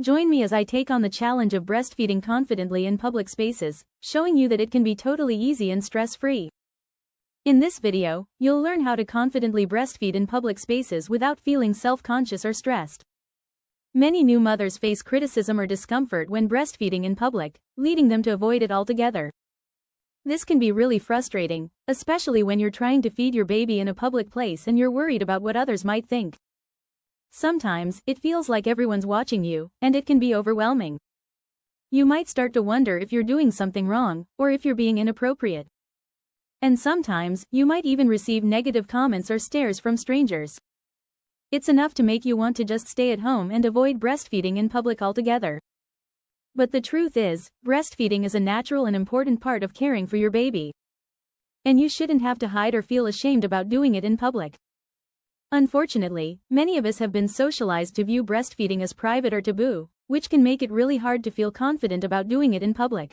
Join me as I take on the challenge of breastfeeding confidently in public spaces, showing you that it can be totally easy and stress-free. In this video, you'll learn how to confidently breastfeed in public spaces without feeling self-conscious or stressed. Many new mothers face criticism or discomfort when breastfeeding in public, leading them to avoid it altogether. This can be really frustrating, especially when you're trying to feed your baby in a public place and you're worried about what others might think. Sometimes, it feels like everyone's watching you, and it can be overwhelming. You might start to wonder if you're doing something wrong, or if you're being inappropriate. And sometimes, you might even receive negative comments or stares from strangers. It's enough to make you want to just stay at home and avoid breastfeeding in public altogether. But the truth is, breastfeeding is a natural and important part of caring for your baby. And you shouldn't have to hide or feel ashamed about doing it in public. Unfortunately, many of us have been socialized to view breastfeeding as private or taboo, which can make it really hard to feel confident about doing it in public.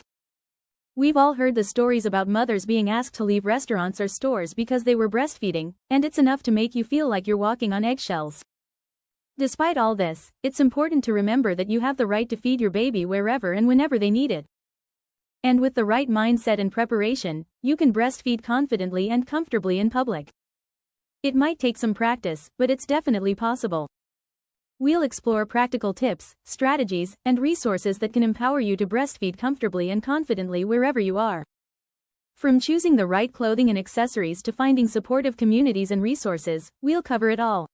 We've all heard the stories about mothers being asked to leave restaurants or stores because they were breastfeeding, and it's enough to make you feel like you're walking on eggshells. Despite all this, it's important to remember that you have the right to feed your baby wherever and whenever they need it. And with the right mindset and preparation, you can breastfeed confidently and comfortably in public. It might take some practice, but it's definitely possible. We'll explore practical tips, strategies, and resources that can empower you to breastfeed comfortably and confidently wherever you are. From choosing the right clothing and accessories to finding supportive communities and resources, we'll cover it all.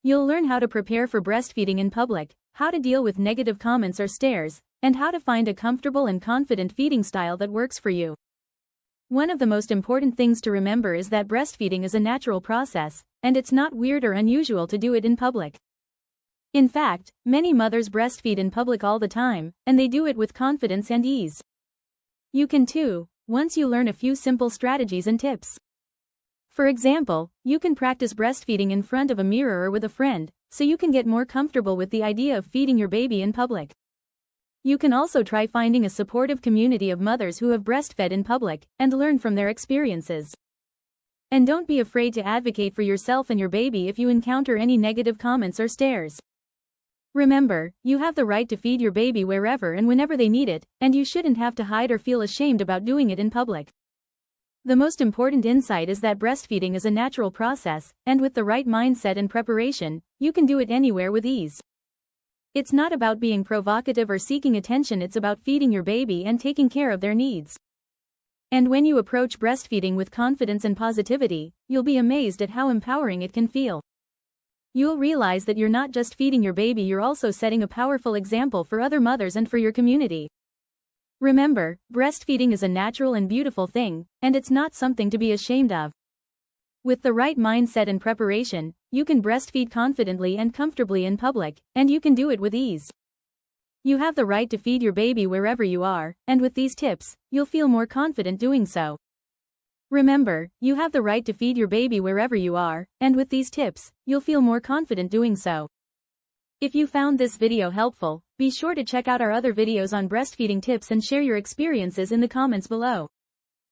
You'll learn how to prepare for breastfeeding in public, how to deal with negative comments or stares, and how to find a comfortable and confident feeding style that works for you. One of the most important things to remember is that breastfeeding is a natural process, and it's not weird or unusual to do it in public. In fact, many mothers breastfeed in public all the time, and they do it with confidence and ease. You can too, once you learn a few simple strategies and tips. For example, you can practice breastfeeding in front of a mirror or with a friend, so you can get more comfortable with the idea of feeding your baby in public. You can also try finding a supportive community of mothers who have breastfed in public, and learn from their experiences. And don't be afraid to advocate for yourself and your baby if you encounter any negative comments or stares. Remember, you have the right to feed your baby wherever and whenever they need it, and you shouldn't have to hide or feel ashamed about doing it in public. The most important insight is that breastfeeding is a natural process, and with the right mindset and preparation, you can do it anywhere with ease. It's not about being provocative or seeking attention, it's about feeding your baby and taking care of their needs. And when you approach breastfeeding with confidence and positivity, you'll be amazed at how empowering it can feel. You'll realize that you're not just feeding your baby, you're also setting a powerful example for other mothers and for your community. Remember, breastfeeding is a natural and beautiful thing, and it's not something to be ashamed of. With the right mindset and preparation, you can breastfeed confidently and comfortably in public, and you can do it with ease. You have the right to feed your baby wherever you are, and with these tips, you'll feel more confident doing so. Remember, you have the right to feed your baby wherever you are, and with these tips, you'll feel more confident doing so. If you found this video helpful, be sure to check out our other videos on breastfeeding tips and share your experiences in the comments below.